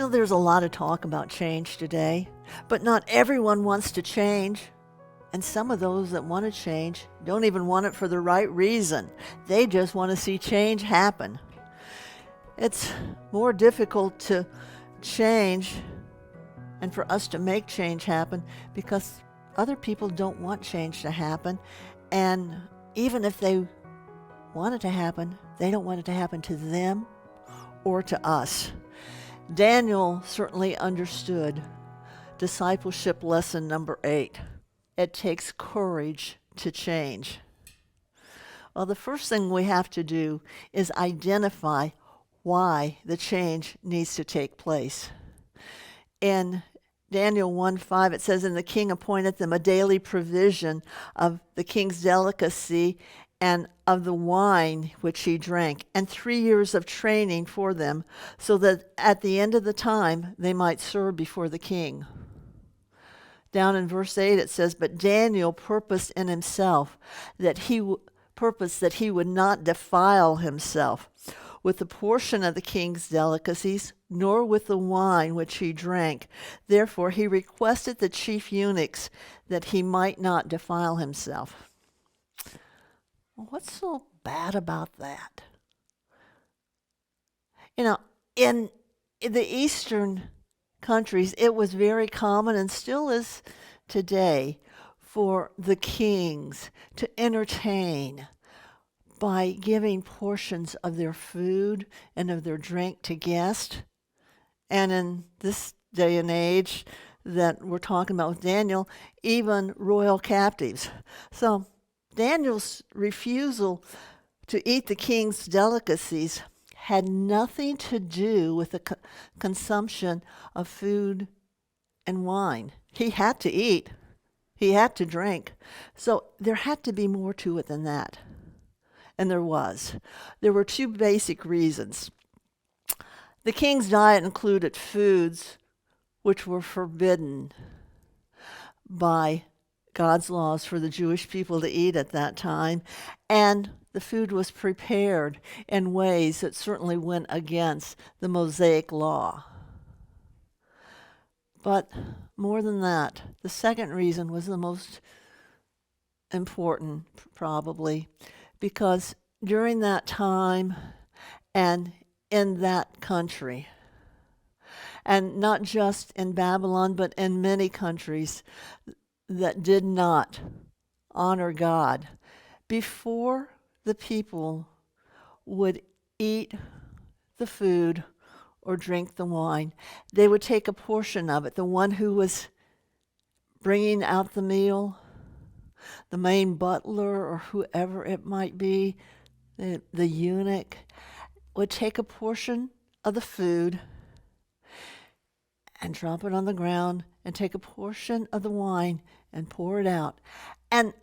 There's a lot of talk about change today, but not everyone wants to change. And some of those that want to change don't even want it for the right reason. They just want to see change happen. It's more difficult to change and for us to make change happen because other people don't want change to happen. And even if they want it to happen, they don't want it to happen to them or to us. Daniel certainly understood discipleship lesson number 8. It takes courage to change. Well, the first thing we have to do is identify why the change needs to take place. In Daniel 1:5, it says, "And the king appointed them a daily provision of the king's delicacy and of the wine which he drank, and 3 years of training for them, so that at the end of the time they might serve before the king." Down in verse 8 it says, "But Daniel purposed in himself that he would not defile himself with the portion of the king's delicacies, nor with the wine which he drank. Therefore he requested the chief eunuchs that he might not defile himself." Well, what's so bad about that? In the Eastern countries, it was very common, and still is today, for the kings to entertain by giving portions of their food and of their drink to guests. And in this day and age that we're talking about with Daniel, even royal captives. So Daniel's refusal to eat the king's delicacies had nothing to do with the consumption of food and wine. He had to eat. He had to drink. So there had to be more to it than that. And there was. There were 2 basic reasons. The king's diet included foods which were forbidden by God's laws for the Jewish people to eat at that time, and the food was prepared in ways that certainly went against the Mosaic law. But more than that, the second reason was the most important, probably, because during that time and in that country, and not just in Babylon, but in many countries that did not honor God, before the people would eat the food or drink the wine, they would take a portion of it. The one who was bringing out the meal, the main butler or whoever it might be, the eunuch, would take a portion of the food and drop it on the ground and take a portion of the wine and pour it out. And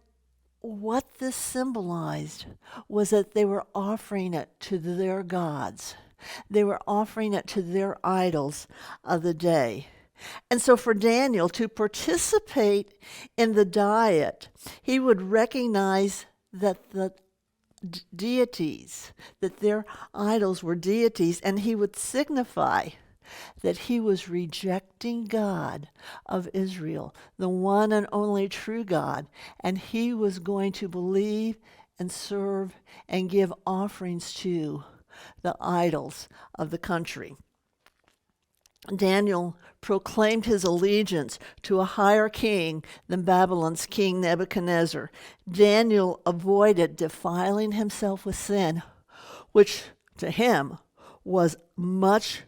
what this symbolized was that they were offering it to their gods. They were offering it to their idols of the day. And so for Daniel to participate in the diet, he would recognize that the deities, that their idols were deities, and he would signify that he was rejecting God of Israel, the one and only true God, and he was going to believe and serve and give offerings to the idols of the country. Daniel proclaimed his allegiance to a higher king than Babylon's king Nebuchadnezzar. Daniel avoided defiling himself with sin, which to him was much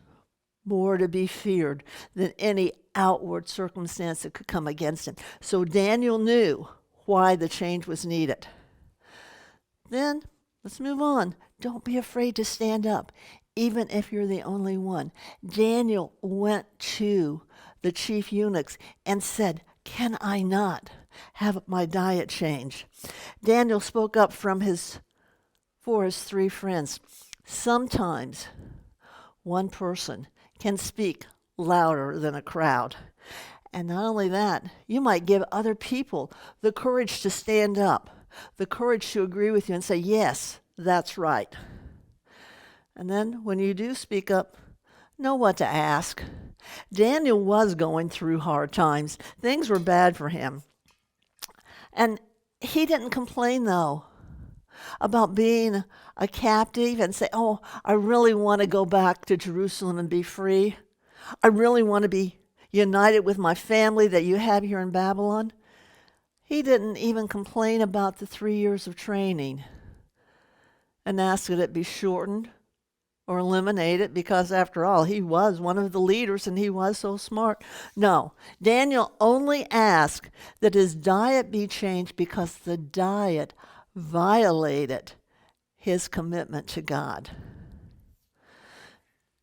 more to be feared than any outward circumstance that could come against him. So Daniel knew why the change was needed. Then, let's move on. Don't be afraid to stand up, even if you're the only one. Daniel went to the chief eunuchs and said, "Can I not have my diet changed?" Daniel spoke up for his 3 friends. Sometimes one person can speak louder than a crowd. And not only that, you might give other people the courage to stand up, the courage to agree with you and say, "Yes, that's right." And then when you do speak up, know what to ask. Daniel was going through hard times. Things were bad for him. And he didn't complain, though, about being a captive and say, oh, I really want to go back to Jerusalem and be free. I really want to be united with my family that you have here in Babylon. He didn't even complain about the 3 years of training and ask that it be shortened or eliminated, because after all, he was one of the leaders and he was so smart. No, Daniel only asked that his diet be changed because the diet violated his commitment to God.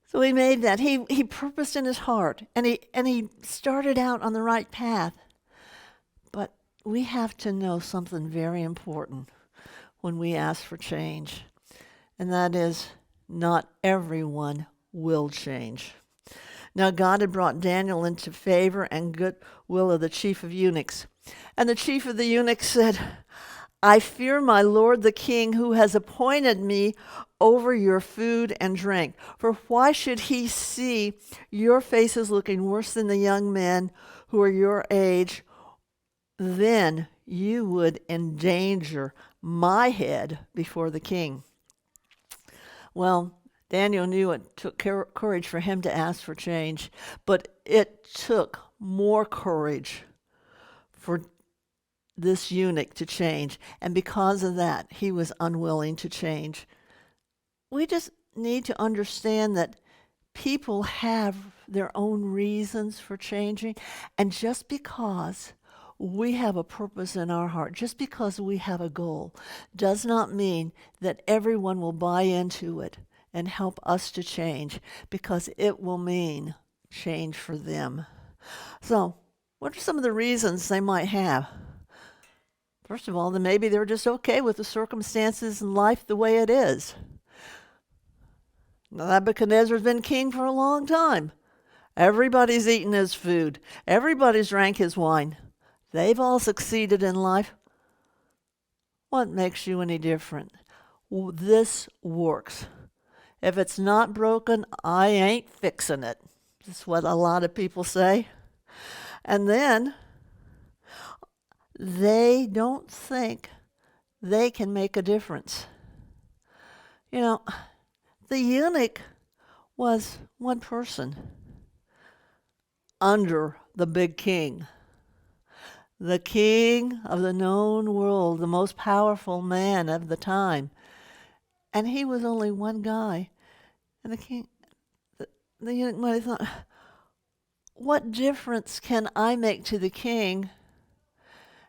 So he made that. He purposed in his heart, and he started out on the right path. But we have to know something very important when we ask for change, and that is not everyone will change. Now God had brought Daniel into favor and goodwill of the chief of eunuchs. And the chief of the eunuchs said, I fear my lord the king, who has appointed me over your food and drink. For why should he see your faces looking worse than the young men who are your age? Then you would endanger my head before the king. Well, Daniel knew it took courage for him to ask for change, but it took more courage for this eunuch to change, and because of that, he was unwilling to change. We just need to understand that people have their own reasons for changing, and just because we have a purpose in our heart, just because we have a goal, does not mean that everyone will buy into it and help us to change, because it will mean change for them. So, what are some of the reasons they might have? First of all, then maybe they're just okay with the circumstances in life the way it is. Now, Nebuchadnezzar's been king for a long time. Everybody's eaten his food. Everybody's drank his wine. They've all succeeded in life. What makes you any different? This works. If it's not broken, I ain't fixing it. That's what a lot of people say. And then they don't think they can make a difference. You know, the eunuch was one person under the big king. The king of the known world, the most powerful man of the time. And he was only one guy. And the eunuch might have thought, what difference can I make to the king?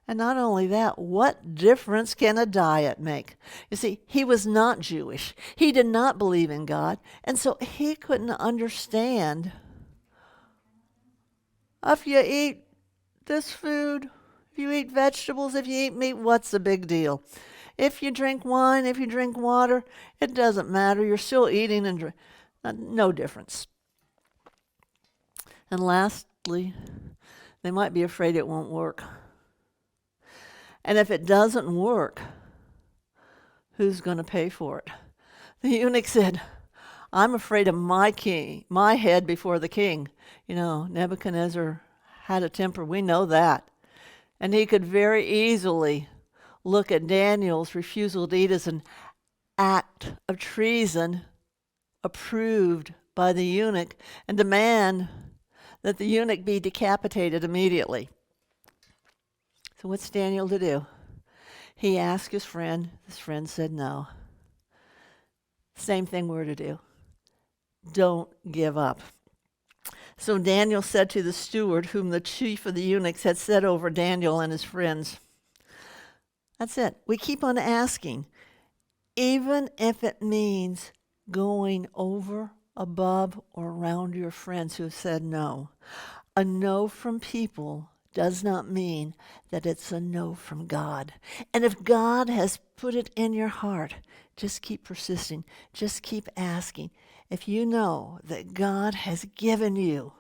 And not only that, what difference can a diet make? You see, he was not Jewish. He did not believe in God. And so he couldn't understand, if you eat this food, if you eat vegetables, if you eat meat, what's the big deal? If you drink wine, if you drink water, it doesn't matter. You're still eating and drinking. No difference. And lastly, they might be afraid it won't work. And if it doesn't work, who's going to pay for it? The eunuch said, I'm afraid of my king, my head before the king. You know, Nebuchadnezzar had a temper. We know that. And he could very easily look at Daniel's refusal to eat as an act of treason approved by the eunuch and demand that the eunuch be decapitated immediately. So what's Daniel to do? He asked his friend. His friend said no. Same thing we're to do. Don't give up. So Daniel said to the steward, whom the chief of the eunuchs had set over Daniel and his friends. That's it. We keep on asking, even if it means going over, above, or around your friends who have said no. A no from people does not mean that it's a no from God. And if God has put it in your heart, just keep persisting. Just keep asking. If you know that God has given you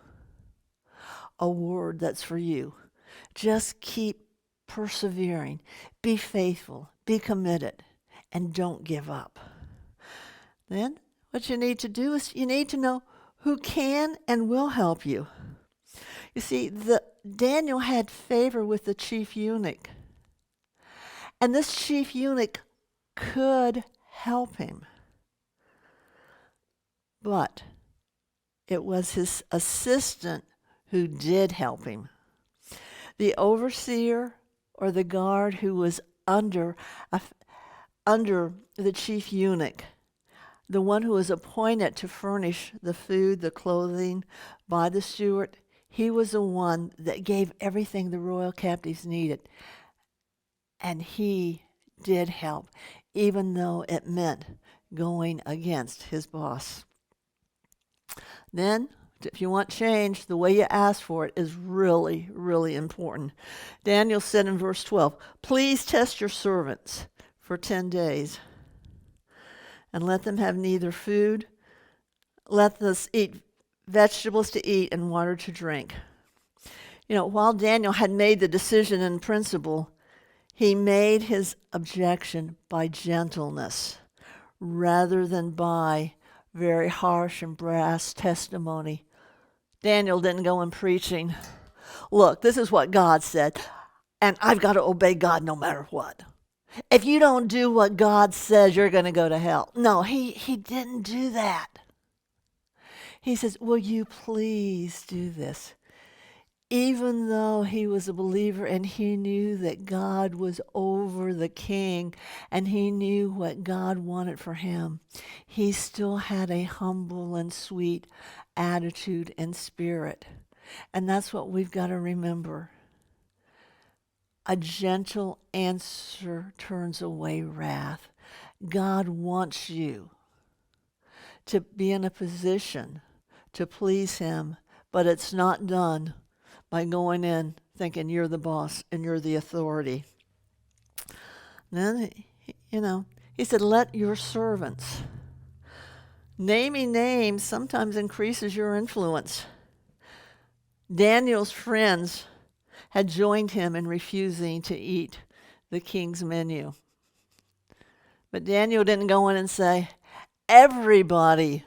a word that's for you, just keep persevering. Be faithful. Be committed. And don't give up. Then what you need to do is you need to know who can and will help you. You see, Daniel had favor with the chief eunuch. And this chief eunuch could help him. But it was his assistant who did help him. The overseer or the guard who was under the chief eunuch, the one who was appointed to furnish the food, the clothing by the steward, he was the one that gave everything the royal captives needed. And he did help, even though it meant going against his boss. Then, if you want change, the way you ask for it is really, really important. Daniel said in verse 12, "Please test your servants for 10 days, and let them have neither food, let us eat vegetables to eat and water to drink." You know, while Daniel had made the decision in principle, he made his objection by gentleness rather than by very harsh and brass testimony. Daniel didn't go in preaching, "Look, this is what God said, and I've got to obey God no matter what. If you don't do what God says, you're going to go to hell." No, he didn't do that. He says, "Will you please do this?" Even though he was a believer and he knew that God was over the king and he knew what God wanted for him, he still had a humble and sweet attitude and spirit. And that's what we've got to remember. A gentle answer turns away wrath. God wants you to be in a position to please him, but it's not done by going in thinking you're the boss and you're the authority. Then, he said, "Let your servants." Naming names sometimes increases your influence. Daniel's friends had joined him in refusing to eat the king's menu. But Daniel didn't go in and say, "Everybody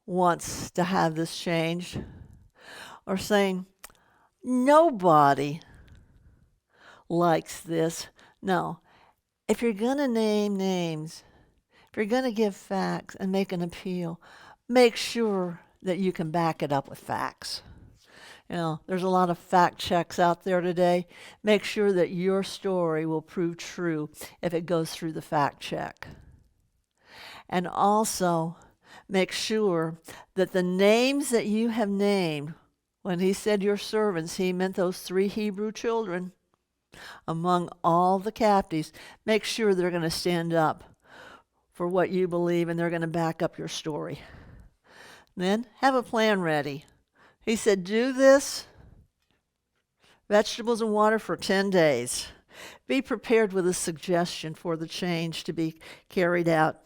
wants to have this changed," or saying, "Nobody likes this." No. If you're going to name names, if you're going to give facts and make an appeal, make sure that you can back it up with facts. There's a lot of fact checks out there today. Make sure that your story will prove true if it goes through the fact check. And also, make sure that the names that you have named, when he said your servants, he meant those 3 Hebrew children among all the captives. Make sure they're going to stand up for what you believe and they're going to back up your story. Then have a plan ready. He said, do this, vegetables and water for 10 days. Be prepared with a suggestion for the change to be carried out.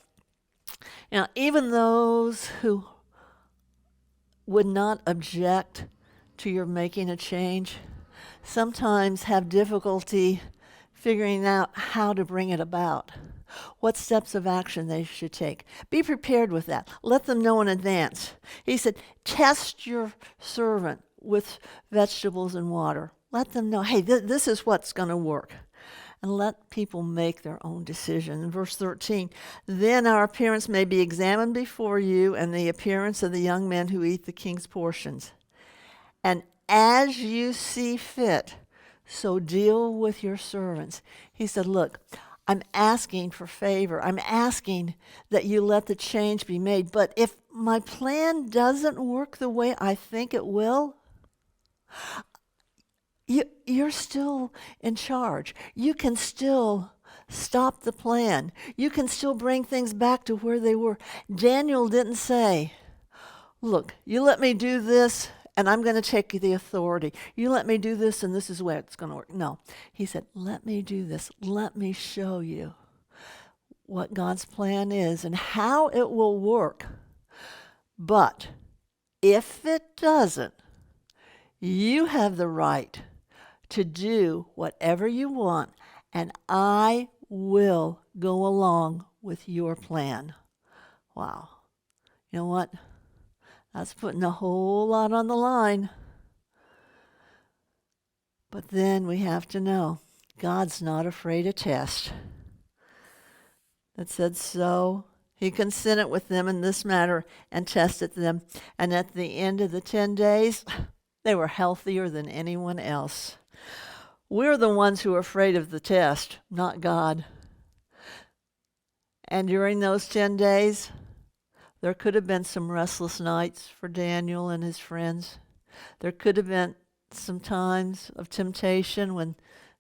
Now, even those who would not object to your making a change sometimes have difficulty figuring out how to bring it about, what steps of action they should take. Be prepared with that. Let them know in advance. He said, test your servant with vegetables and water. Let them know, hey, this is what's going to work. And let people make their own decision. In verse 13, then our appearance may be examined before you and the appearance of the young men who eat the king's portions. And as you see fit, so deal with your servants. He said, look, I'm asking for favor. I'm asking that you let the change be made. But if my plan doesn't work the way I think it will, you're still in charge. You can still stop the plan. You can still bring things back to where they were. Daniel didn't say, look, you let me do this, and I'm going to take the authority. You let me do this, and this is the way it's going to work. No. He said, let me do this. Let me show you what God's plan is and how it will work. But if it doesn't, you have the right to do whatever you want, and I will go along with your plan. Wow. You know what? That's putting a whole lot on the line. But then we have to know God's not afraid of test. It said, so he consented with them in this matter and tested them. And at the end of the 10 days, they were healthier than anyone else. We're the ones who are afraid of the test, not God. And during those 10 days, there could have been some restless nights for Daniel and his friends. There could have been some times of temptation when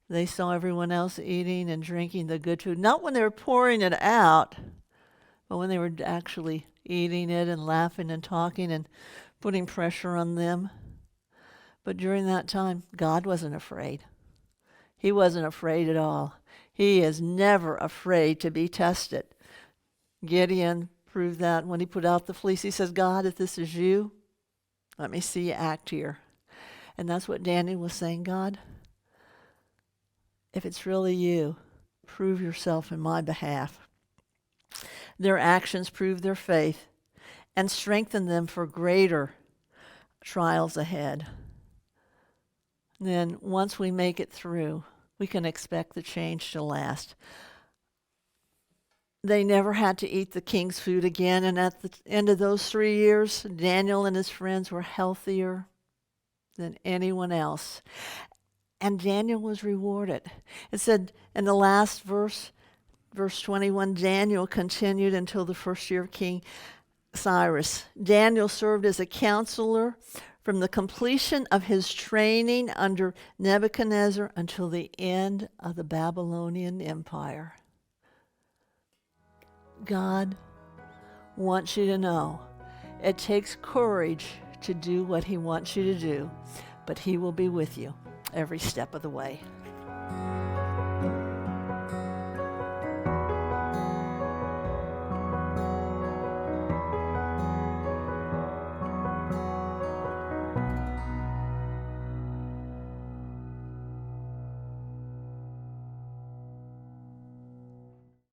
they saw everyone else eating and drinking the good food. Not when they were pouring it out, but when they were actually eating it and laughing and talking and putting pressure on them. But during that time, God wasn't afraid. He wasn't afraid at all. He is never afraid to be tested. Gideon proved that when he put out the fleece. He says, God, if this is you, let me see you act here. And that's what Daniel was saying, God, if it's really you, prove yourself in my behalf. Their actions prove their faith and strengthen them for greater trials ahead. Then once we make it through, we can expect the change to last. They never had to eat the king's food again, and at the end of those 3 years, Daniel and his friends were healthier than anyone else. And Daniel was rewarded. It said in the last verse 21, Daniel continued until the first year of King Cyrus. Daniel served as a counselor from the completion of his training under Nebuchadnezzar until the end of the Babylonian Empire. God wants you to know it takes courage to do what he wants you to do, but he will be with you every step of the way.